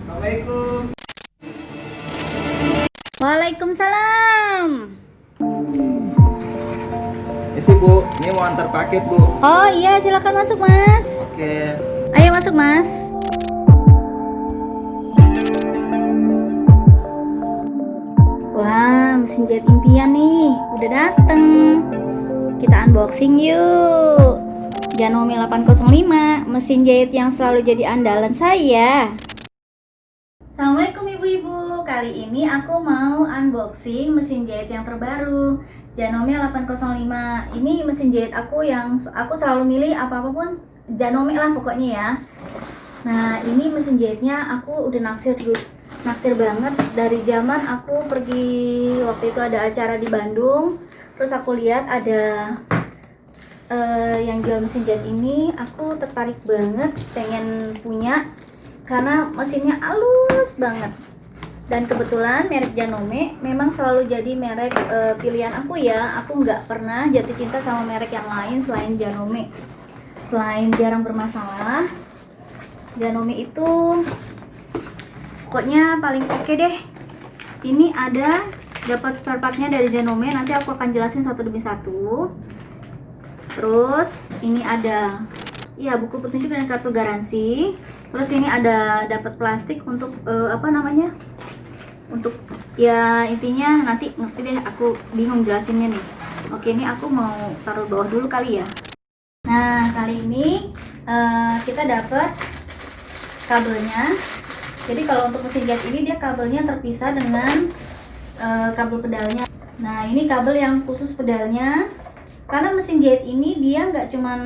Assalamualaikum. Waalaikumsalam. Isi Bu, ini mau antar paket Bu. Oh iya, silakan masuk Mas. Oke. Ayo masuk Mas. Wah, mesin jahit impian nih, udah dateng. Kita unboxing yuk. Janome 805, mesin jahit yang selalu jadi andalan saya. Assalamualaikum ibu-ibu. Kali ini aku mau unboxing mesin jahit yang terbaru, Janome 805. Ini mesin jahit aku yang aku selalu milih apapun Janome lah pokoknya ya. Nah, ini mesin jahitnya aku udah naksir banget dari zaman aku pergi, waktu itu ada acara di Bandung. Terus aku lihat ada yang jual mesin jahit ini, aku tertarik banget pengen punya karena mesinnya halus banget. Dan kebetulan merek Janome memang selalu jadi merek pilihan aku ya. Aku nggak pernah jatuh cinta sama merek yang lain selain Janome. Selain jarang bermasalah, Janome itu pokoknya paling oke deh. Ini ada dapat spare partnya dari Janome, nanti aku akan jelasin satu demi satu. Terus ini ada ya buku petunjuk dan kartu garansi. Terus ini ada dapat plastik untuk untuk ya intinya nanti ngerti deh, aku bingung jelasinnya nih. Oke, ini aku mau taruh bawah dulu kali ya. Nah, kali ini kita dapat kabelnya. Jadi kalau untuk mesin jahit ini dia kabelnya terpisah dengan kabel pedalnya. Nah, ini kabel yang khusus pedalnya. Karena mesin jahit ini dia nggak cuman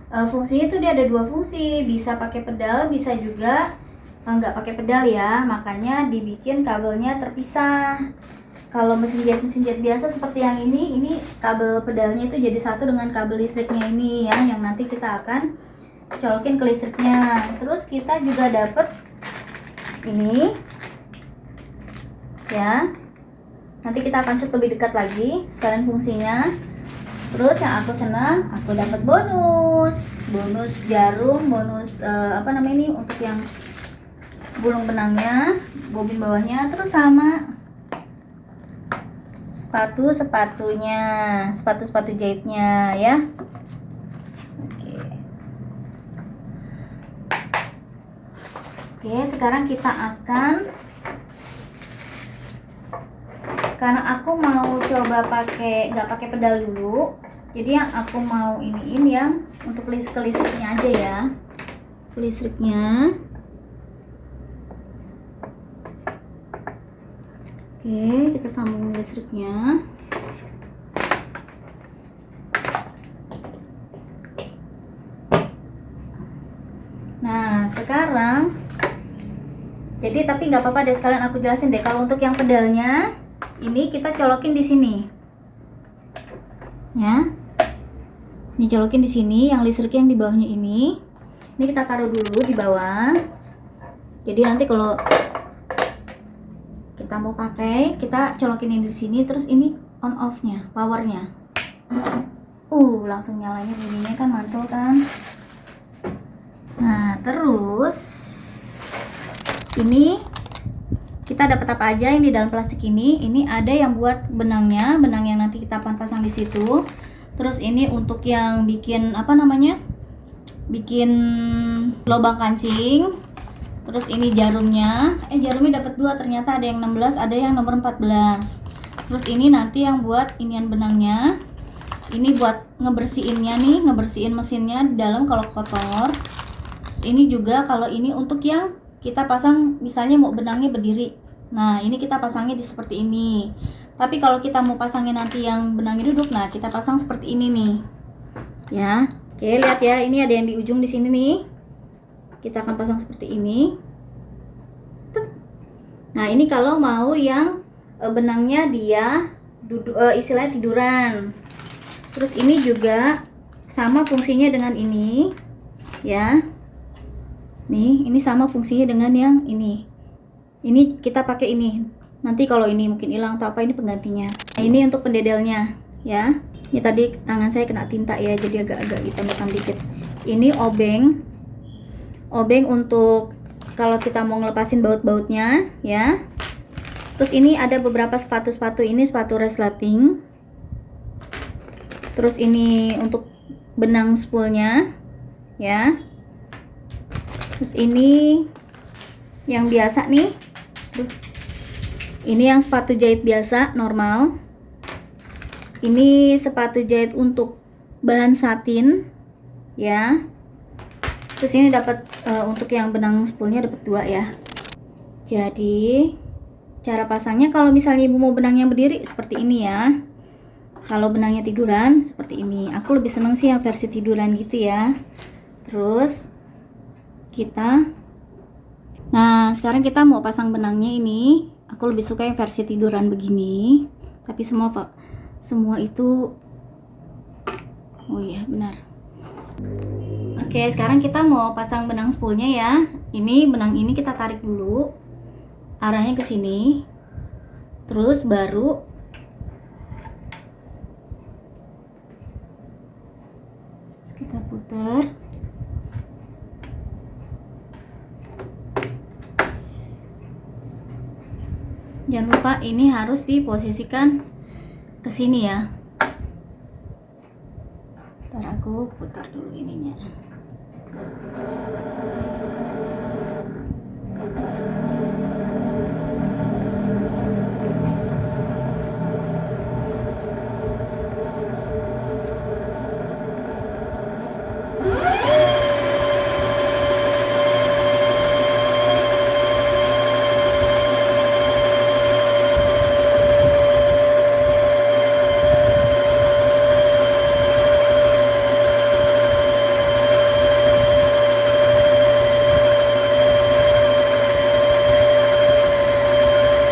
fungsinya tuh, dia ada dua fungsi, bisa pakai pedal, bisa juga nggak pakai pedal ya, makanya dibikin kabelnya terpisah. Kalau mesin jahit biasa seperti yang ini kabel pedalnya itu jadi satu dengan kabel listriknya ini ya, yang nanti kita akan colokin ke listriknya. Terus kita juga dapet ini ya, nanti kita akan shoot lebih dekat lagi sekalian fungsinya. Terus yang aku senang, aku dapat bonus jarum, bonus ini untuk yang gulung benangnya, bobin bawahnya, terus sama sepatu jahitnya ya. Oke, sekarang kita akan, karena aku mau coba nggak pakai pedal dulu, jadi yang aku mau iniin yang untuk ke listriknya aja ya, listriknya. Oke, kita sambung listriknya. Nah, sekarang jadi tapi nggak apa-apa deh, sekalian aku jelasin deh. Kalau untuk yang pedalnya ini kita colokin di sini ya, ini colokin di sini, yang listrik yang di bawahnya ini kita taruh dulu di bawah. Jadi nanti kalau kita mau pakai, kita colokin ini di sini, terus ini on off nya, powernya langsung nyalanya bunyinya kan, mantul kan. Nah, terus ini kita dapat apa aja yang di dalam plastik ini. Ini ada yang buat benang yang nanti kita akan pasang di situ. Terus ini untuk yang bikin bikin lubang kancing. Terus ini jarumnya dapat dua, ternyata ada yang 16, ada yang nomor 14. Terus ini nanti yang buat inian benangnya. Ini buat ngebersihin mesinnya di dalam kalau kotor. Terus ini juga kalau ini untuk yang kita pasang, misalnya mau benangnya berdiri. Nah, ini kita pasangnya di seperti ini. Tapi kalau kita mau pasangnya nanti yang benangnya duduk, nah kita pasang seperti ini nih. Ya. Oke, lihat ya, ini ada yang di ujung di sini nih. Kita akan pasang seperti ini. Nah, ini kalau mau yang benangnya dia istilahnya tiduran. Terus ini juga sama fungsinya dengan ini ya. Nih, ini sama fungsinya dengan yang ini. Ini kita pakai ini. Nanti kalau ini mungkin hilang atau apa, ini penggantinya. Nah, ini untuk pendedelnya ya. Ini tadi tangan saya kena tinta ya, jadi agak-agak hitam-hitam dikit. Ini obeng untuk kalau kita mau ngelepasin baut-bautnya ya. Terus ini ada beberapa sepatu-sepatu, ini sepatu resleting. Terus ini untuk benang spoolnya ya. Terus ini yang biasa nih. Ini yang sepatu jahit biasa normal. Ini sepatu jahit untuk bahan satin ya. Terus ini dapat untuk yang benang spoolnya dapat 2 ya. Jadi cara pasangnya kalau misalnya ibu mau benangnya berdiri seperti ini ya. Kalau benangnya tiduran seperti ini. Aku lebih seneng sih yang versi tiduran gitu ya. Terus nah sekarang kita mau pasang benangnya ini. Aku lebih suka yang versi tiduran begini. Tapi semua itu, oh iya benar. Oke, sekarang kita mau pasang benang spoolnya ya. Ini benang ini kita tarik dulu, arahnya ke sini, terus baru kita putar. Jangan lupa ini harus diposisikan ke sini ya. Ntar aku putar dulu ininya.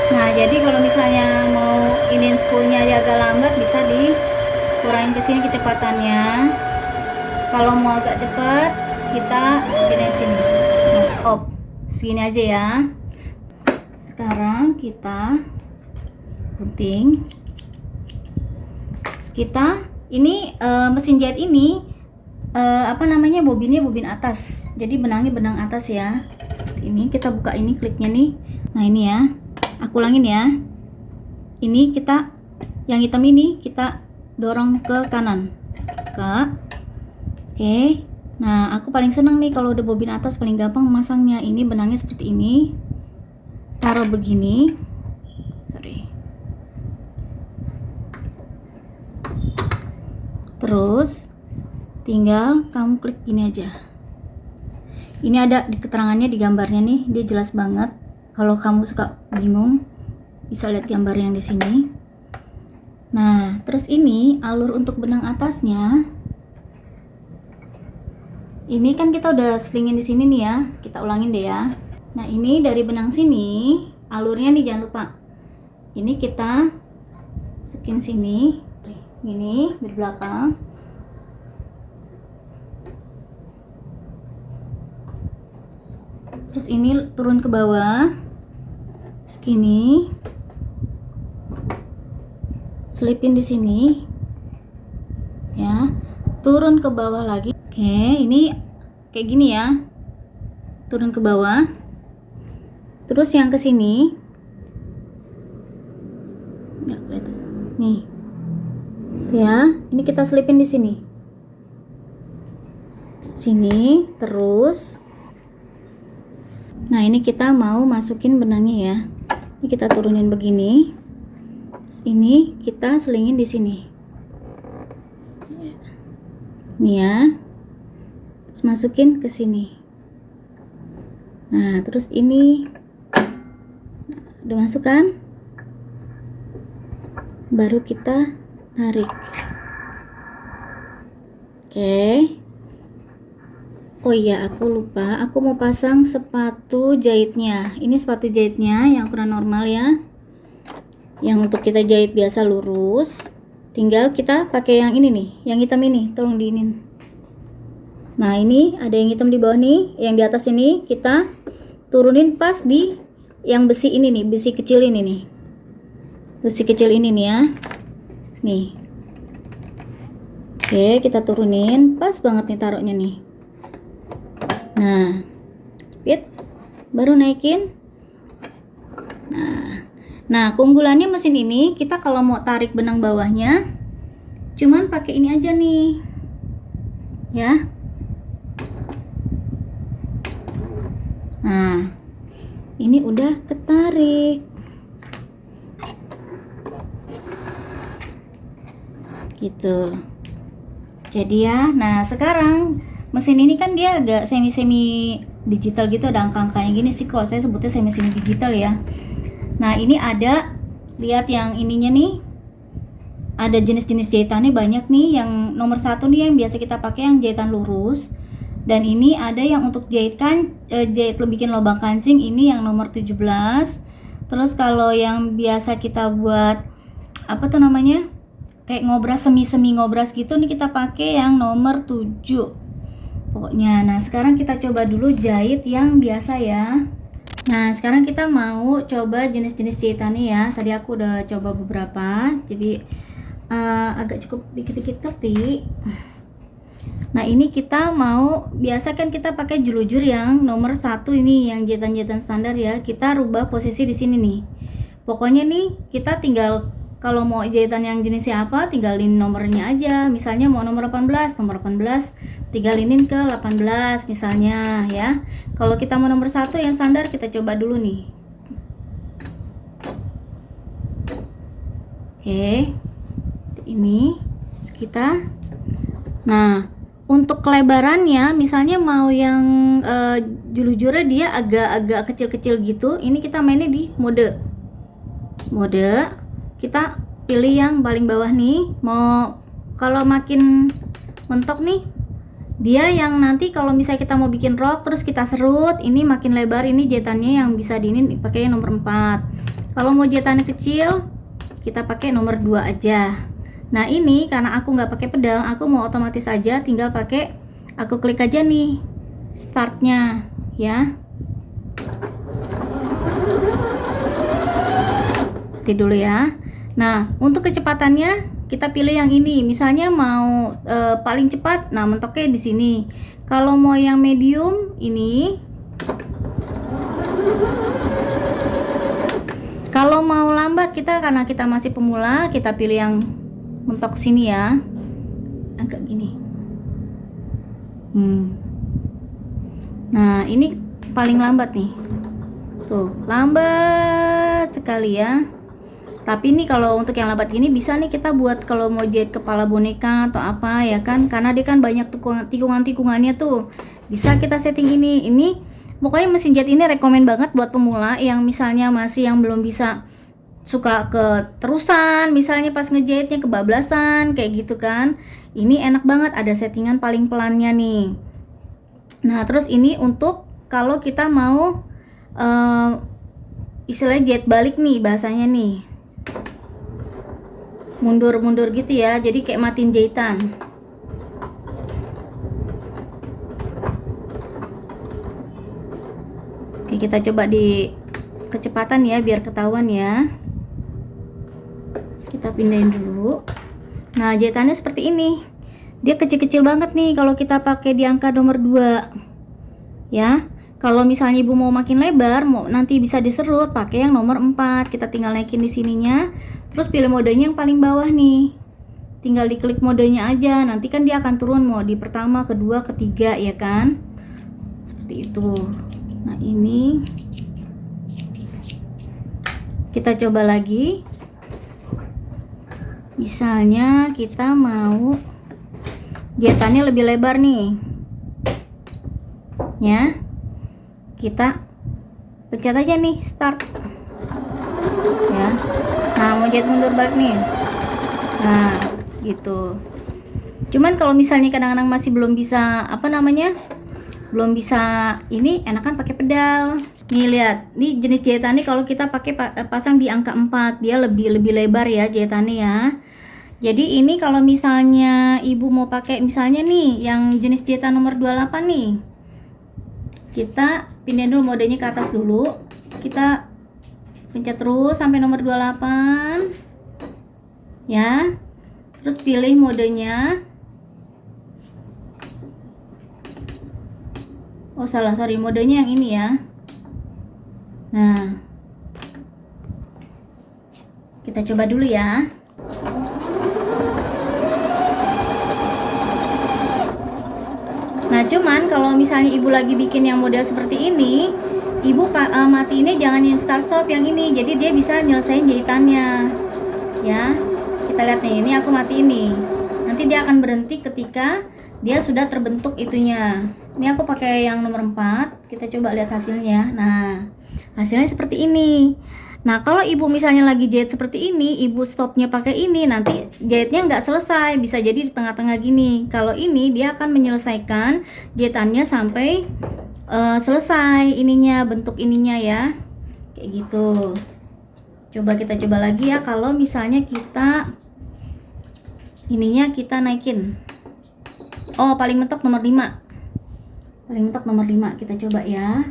Nah, jadi kalau misalnya mau iniin spoolnya agak lambat, bisa dikurangin ke sini kecepatannya. Kalau mau agak cepat, kita gini sini. Off. Segini aja ya. Sekarang kita gunting. Kita ini mesin jahit ini bobinnya bobin atas. Jadi benangnya benang atas ya. Seperti ini. Kita buka ini kliknya nih. Nah, ini ya. Aku ulangin ya. Ini kita yang hitam ini kita dorong ke kanan. Oke. Nah, aku paling seneng nih kalau udah bobin atas, paling gampang memasangnya. Ini benangnya seperti ini. Taruh begini. Terus tinggal kamu klik gini aja. Ini ada di keterangannya, di gambarnya nih, dia jelas banget. Kalau kamu suka bingung, bisa lihat gambar yang di sini. Nah, terus ini alur untuk benang atasnya. Ini kan kita udah selingin di sini nih ya. Kita ulangin deh ya. Nah, ini dari benang sini, alurnya nih jangan lupa. Ini kita masukin sini. Gini di belakang. Terus ini turun ke bawah. Segini. Selipin di sini. Ya. Turun ke bawah lagi. Oke, ini kayak gini ya. Turun ke bawah. Terus yang ke sini. Nggak kelihatan. Nih. Ya, ini kita selipin di sini. Sini, terus. Nah, ini kita mau masukin benangnya ya. Ini kita turunin begini. Terus ini kita selingin di sini. Nih ya. Terus masukin ke sini. Nah, terus ini udah masuk kan? Baru kita tarik. Oke. Oh iya, aku lupa. Aku mau pasang sepatu jahitnya. Ini sepatu jahitnya yang ukuran normal ya. Yang untuk kita jahit biasa lurus. Tinggal kita pakai yang ini nih, yang hitam ini. Tolong diinin. Nah, ini ada yang hitam di bawah nih, yang di atas ini kita turunin pas di yang besi ini nih, besi kecil ini nih. Besi kecil ini nih ya. Nih. Oke, kita turunin. Pas banget nih taruhnya nih. Nah, jepit. baru naikin. Nah, keunggulannya mesin ini, kita kalau mau tarik benang bawahnya cuman pakai ini aja nih ya. Nah, ini udah ketarik gitu. Jadi ya, nah sekarang mesin ini kan dia agak semi digital gitu, ada angka-angkanya gini sih, kalau saya sebutnya semi digital ya. Nah, ini ada, lihat yang ininya nih, ada jenis-jenis jahitannya banyak nih. Yang nomor 1 nih yang biasa kita pakai yang jahitan lurus, dan ini ada yang untuk jahit bikin lubang kancing, ini yang nomor 17. Terus kalau yang biasa kita buat apa tuh namanya, kayak ngobras, semi ngobras gitu nih, kita pakai yang nomor 7 pokoknya. Nah, sekarang kita coba dulu jahit yang biasa ya. Nah, sekarang kita mau coba jenis-jenis jahitannya ya. Tadi aku udah coba beberapa, jadi agak cukup dikit-dikit ngerti. Nah, ini kita mau, biasa kan kita pakai julujur yang nomor 1 ini, yang jahitan-jahitan standar ya. Kita rubah posisi di sini nih. Pokoknya nih kita tinggal, kalau mau jahitan yang jenisnya apa, tinggalin nomornya aja. Misalnya mau nomor 18, tinggalinin ke 18 misalnya ya. Kalau kita mau nomor 1 yang standar, kita coba dulu nih. Oke, ini sekitar. Nah, untuk kelebarannya, misalnya mau yang julujurnya dia agak kecil-kecil gitu, ini kita mainnya di mode. Kita pilih yang paling bawah nih. Mau kalau makin mentok nih, dia yang nanti kalau misalnya kita mau bikin rok terus kita serut, ini makin lebar, ini jahitannya yang bisa diinin pakai nomor 4. Kalau mau jahitannya kecil, kita pakai nomor 2 aja. Nah, ini karena aku nggak pakai pedal, aku mau otomatis aja, tinggal pakai, aku klik aja nih startnya ya. Nanti dulu ya. Nah, untuk kecepatannya kita pilih yang ini. Misalnya mau paling cepat, nah mentoknya di sini. Kalau mau yang medium ini. Kalau mau lambat, kita karena kita masih pemula, kita pilih yang mentok sini ya, agak gini. Nah, ini paling lambat nih. Tuh, lambat sekali ya. Tapi ini kalau untuk yang lambat gini bisa nih kita buat kalau mau jahit kepala boneka atau apa ya kan, karena dia kan banyak tikungan-tikungannya tuh. Bisa kita setting ini. Ini pokoknya mesin jahit ini rekomen banget buat pemula yang misalnya masih yang belum bisa, suka keterusan, misalnya pas ngejahitnya kebablasan kayak gitu kan. Ini enak banget, ada settingan paling pelannya nih. Nah, terus ini untuk kalau kita mau istilahnya jahit balik nih bahasanya nih, mundur-mundur gitu ya, jadi kayak matiin jahitan. Oke, kita coba di kecepatan ya biar ketahuan ya. Kita pindahin dulu. Nah, jahitannya seperti ini. Dia kecil-kecil banget nih kalau kita pakai di angka nomor 2 ya. Kalau misalnya ibu mau makin lebar, mau nanti bisa diserut, pakai yang nomor 4. Kita tinggal naikin di sininya, terus pilih modenya yang paling bawah nih. Tinggal diklik modenya aja, nanti kan dia akan turun mau di pertama, kedua, ketiga ya kan. Seperti itu. Nah, ini kita coba lagi. Misalnya kita mau jahitannya lebih lebar nih ya, kita pencet aja nih start ya. Nah, mau jahit mundur balik nih, nah gitu. Cuman kalau misalnya kadang-kadang masih belum bisa belum bisa ini, enakan pakai pedal. Nih lihat, nih jenis jahitannya kalau kita pakai pasang di angka 4, dia lebih lebar ya jahitannya ya. Jadi ini kalau misalnya ibu mau pakai misalnya nih yang jenis jahitan nomor 28 nih, kita pindahin dulu modenya ke atas dulu, kita pencet terus sampai nomor 28 ya, terus pilih modenya. Modenya yang ini ya. Nah, kita coba dulu ya. Nah, cuman kalau misalnya ibu lagi bikin yang model seperti ini, ibu matiinnya jangan yang start shop yang ini, jadi dia bisa nyelesain jahitannya ya. Kita lihat nih, ini aku mati ini. Nanti dia akan berhenti ketika dia sudah terbentuk itunya. Ini aku pakai yang nomor 4. Kita coba lihat hasilnya. Nah, hasilnya seperti ini. Nah, kalau ibu misalnya lagi jahit seperti ini, ibu stopnya pakai ini, nanti jahitnya nggak selesai, bisa jadi di tengah-tengah gini. Kalau ini dia akan menyelesaikan jahitannya sampai selesai ininya, bentuk ininya ya, kayak gitu. Coba kita coba lagi ya. Kalau misalnya kita ininya kita naikin, oh paling mentok nomor 5, paling mentok nomor 5, kita coba ya.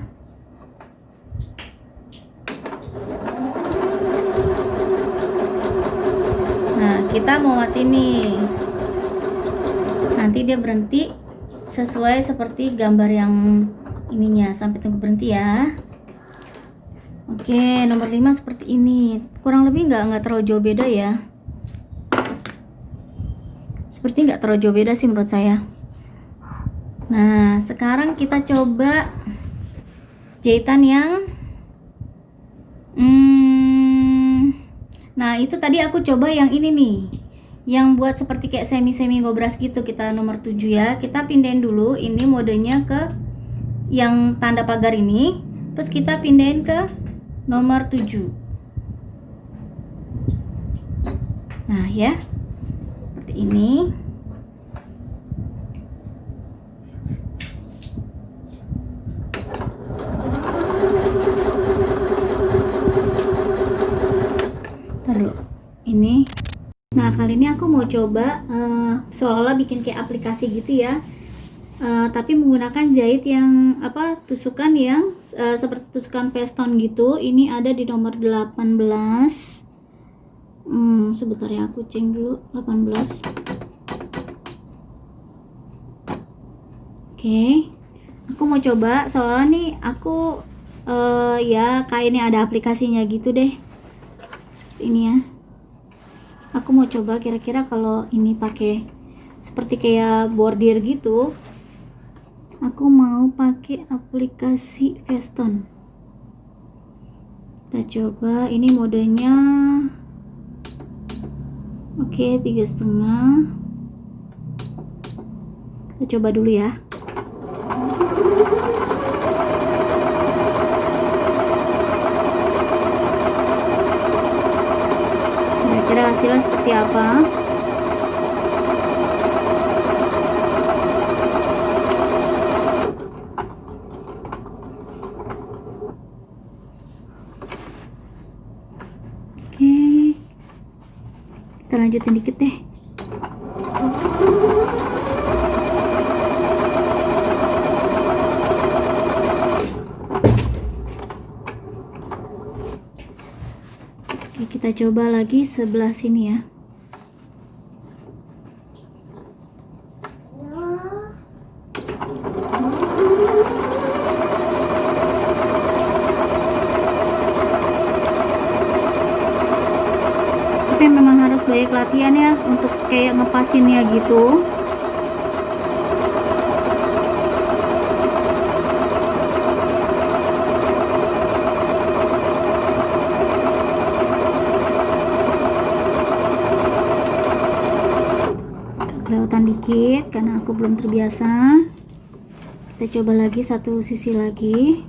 Nah, kita mau mati nih, nanti dia berhenti sesuai seperti gambar yang ininya, sampai tunggu berhenti ya. Oke, nomor 5 seperti ini. Kurang lebih nggak terlalu jauh beda ya. Seperti nggak terlalu jauh beda sih menurut saya. Nah, sekarang kita coba jahitan yang nah, itu tadi aku coba yang ini nih, yang buat seperti kayak semi ngobras gitu. Kita nomor 7 ya. Kita pindahin dulu ini modenya ke yang tanda pagar ini, terus kita pindahin ke nomor 7. Nah ya, seperti ini. Taruh ini. Nah, kali ini aku mau coba seolah-olah bikin kayak aplikasi gitu ya. Tapi menggunakan jahit yang tusukan yang seperti tusukan piston gitu. Ini ada di nomor 18. Sebentar ya, aku cek dulu 18. Oke. Aku mau coba soalnya nih aku ya kayaknya ada aplikasinya gitu deh. Seperti ini ya. Aku mau coba kira-kira kalau ini pakai seperti kayak bordir gitu. Aku mau pakai aplikasi Veston. Kita coba, ini modenya oke, 3,5. Kita coba dulu ya. Kira-kira hasilnya seperti apa? Kita lanjutin dikit deh. Oke, kita coba lagi sebelah sini ya. Tapi memang harus banyak latihan ya untuk kayak ngepasinnya gitu. Kelewatan dikit karena aku belum terbiasa. Kita coba lagi satu sisi lagi.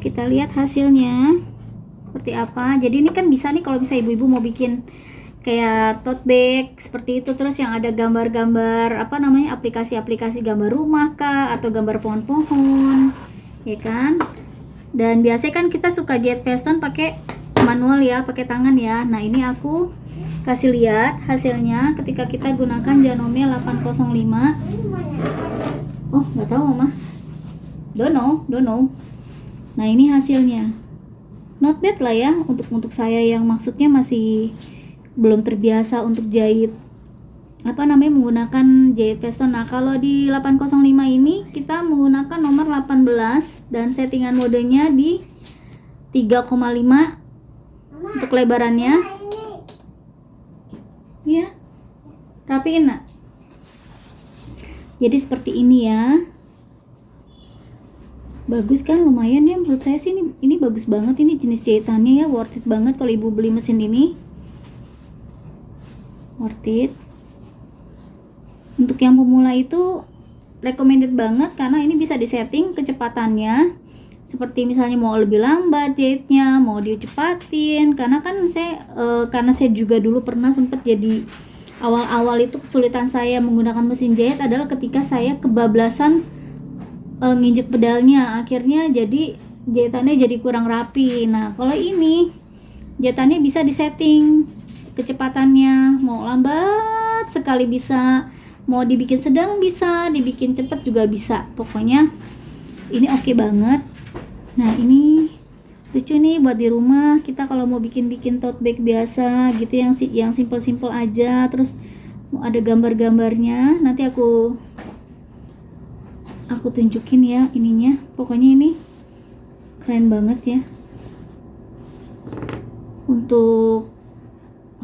kita lihat hasilnya seperti apa. Jadi ini kan bisa nih kalau bisa ibu-ibu mau bikin kayak tote bag seperti itu, terus yang ada gambar-gambar apa namanya, aplikasi-aplikasi gambar rumah kah atau gambar pohon-pohon, ya kan. Dan biasanya kan kita suka jahit veston pakai manual ya, pakai tangan ya. Nah ini aku kasih lihat hasilnya ketika kita gunakan Janome 805. Oh nggak tahu mama, don't know. Nah ini hasilnya, not bad lah ya untuk saya yang maksudnya masih belum terbiasa untuk jahit apa namanya, menggunakan jahit veston. Nah kalau di 805 ini kita menggunakan nomor 18 dan settingan modenya di 3,5 untuk lebarannya ya. Rapiin nak. Jadi seperti ini ya, bagus kan, lumayan ya menurut saya sih. Ini bagus banget, ini jenis jahitannya ya, worth it banget kalau ibu beli mesin ini, worth it. Untuk yang pemula itu recommended banget karena ini bisa disetting kecepatannya, seperti misalnya mau lebih lambat jahitnya, mau dicepatin. Karena kan karena saya juga dulu pernah sempat jadi awal-awal itu kesulitan saya menggunakan mesin jahit adalah ketika saya kebablasan nginjek pedalnya, akhirnya jadi jahitannya jadi kurang rapi. Nah kalau ini jahitannya bisa disetting kecepatannya, mau lambat sekali bisa, mau dibikin sedang bisa, dibikin cepet juga bisa. Pokoknya ini oke banget. Nah ini lucu nih buat di rumah kita kalau mau bikin tote bag biasa gitu, yang simple aja, terus mau ada gambar-gambarnya. Nanti aku tunjukin ya ininya. Pokoknya ini keren banget ya, untuk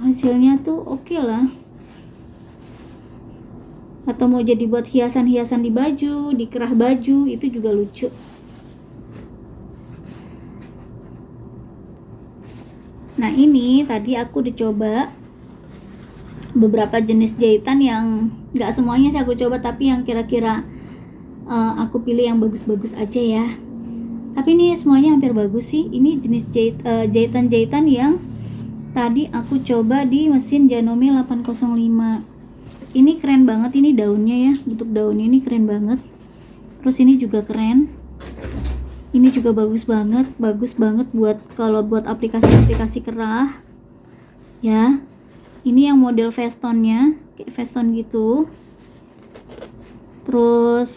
hasilnya tuh oke lah. Atau mau jadi buat hiasan-hiasan di baju, di kerah baju, itu juga lucu. Nah ini tadi aku dicoba beberapa jenis jahitan yang gak semuanya sih aku coba, tapi yang kira-kira aku pilih yang bagus-bagus aja ya. Tapi ini semuanya hampir bagus sih. Ini jenis jahitan-jahitan yang tadi aku coba di mesin Janome 805. Ini keren banget, ini daunnya ya, bentuk daunnya ini keren banget. Terus ini juga keren. Ini juga bagus banget buat kalau buat aplikasi-aplikasi kerah ya. Ini yang model vestonnya, kayak veston gitu. Terus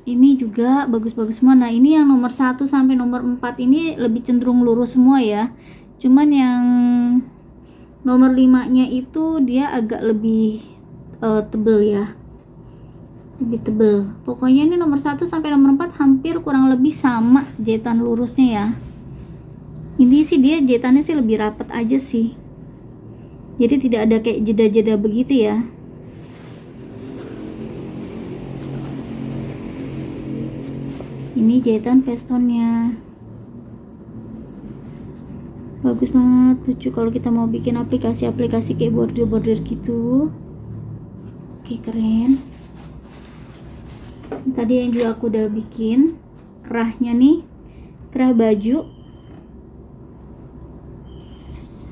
ini juga bagus-bagus semua. Nah ini yang nomor 1 sampai nomor 4 ini lebih cenderung lurus semua ya. Cuman yang nomor 5 nya itu dia agak lebih tebel ya, lebih tebel. Pokoknya ini nomor 1 sampai nomor 4 hampir kurang lebih sama jahitan lurusnya ya. Ini sih dia jahitannya sih lebih rapat aja sih, jadi tidak ada kayak jeda-jeda begitu ya. Ini jahitan vestonnya bagus banget, lucu kalau kita mau bikin aplikasi-aplikasi kayak border-border gitu. Oke keren. Tadi yang juga aku udah bikin kerahnya nih, kerah baju.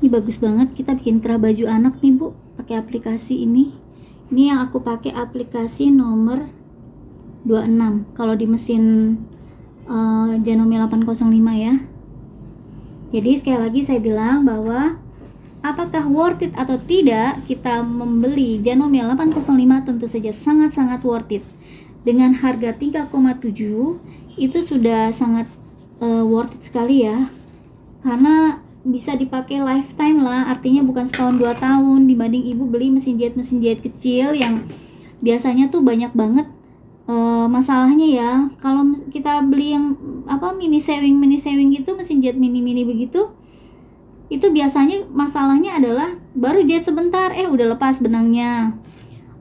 Ini bagus banget, kita bikin kerah baju anak nih bu, pakai aplikasi ini. Ini yang aku pakai aplikasi nomor 26 kalau di mesin Janome 805 ya. Jadi sekali lagi saya bilang bahwa apakah worth it atau tidak kita membeli Janome 805, tentu saja sangat-sangat worth it. Dengan harga 3,7 itu sudah sangat worth it sekali ya, karena bisa dipakai lifetime lah, artinya bukan setahun 2 tahun, dibanding ibu beli mesin jahit kecil yang biasanya tuh banyak banget masalahnya ya. Kalau kita beli yang mini sewing gitu, mesin jahit mini begitu, itu biasanya masalahnya adalah baru jahit sebentar udah lepas benangnya,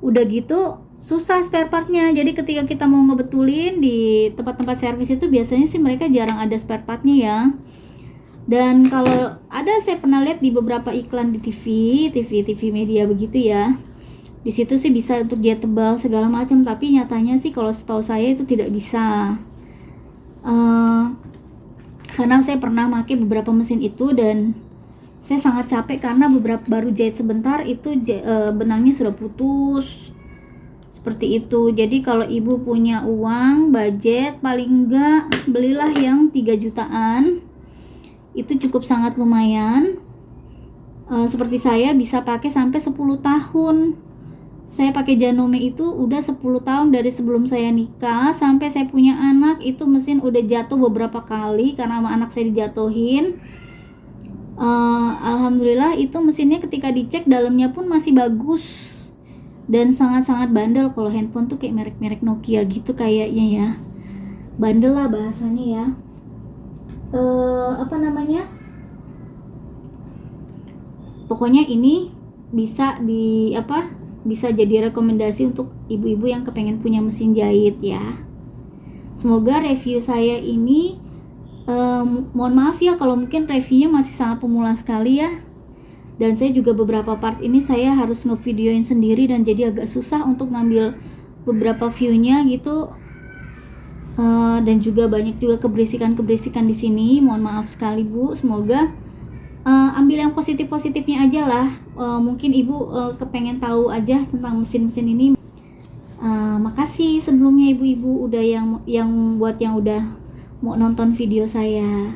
udah gitu susah spare partnya. Jadi ketika kita mau ngebetulin di tempat-tempat servis itu biasanya sih mereka jarang ada spare partnya ya. Dan kalau ada, saya pernah lihat di beberapa iklan di TV media begitu ya, di situ sih bisa untuk jahit tebal segala macam, tapi nyatanya sih kalau setahu saya itu tidak bisa. karena saya pernah pakai beberapa mesin itu dan saya sangat capek karena baru jahit sebentar itu benangnya sudah putus seperti itu. Jadi kalau ibu punya uang budget, paling enggak belilah yang 3 jutaan, itu cukup sangat lumayan. Seperti saya bisa pakai sampai 10 tahun. Saya pakai Janome itu udah 10 tahun dari sebelum saya nikah sampai saya punya anak. Itu mesin udah jatuh beberapa kali karena sama anak saya dijatuhin. Alhamdulillah itu mesinnya ketika dicek dalamnya pun masih bagus dan sangat-sangat bandel. Kalau handphone tuh kayak merek-merek Nokia gitu kayaknya ya, bandel lah bahasanya ya. Apa namanya, pokoknya ini bisa bisa jadi rekomendasi untuk ibu-ibu yang kepengen punya mesin jahit ya. Semoga review saya ini, mohon maaf ya kalau mungkin reviewnya masih sangat pemula sekali ya, dan saya juga beberapa part ini saya harus ngevideoin sendiri dan jadi agak susah untuk ngambil beberapa viewnya gitu. Dan juga banyak juga keberisikan di sini, mohon maaf sekali Bu. Semoga ambil yang positifnya aja lah. Mungkin ibu kepengen tahu aja tentang mesin-mesin ini. Makasih sebelumnya ibu-ibu udah yang buat yang udah mau nonton video saya.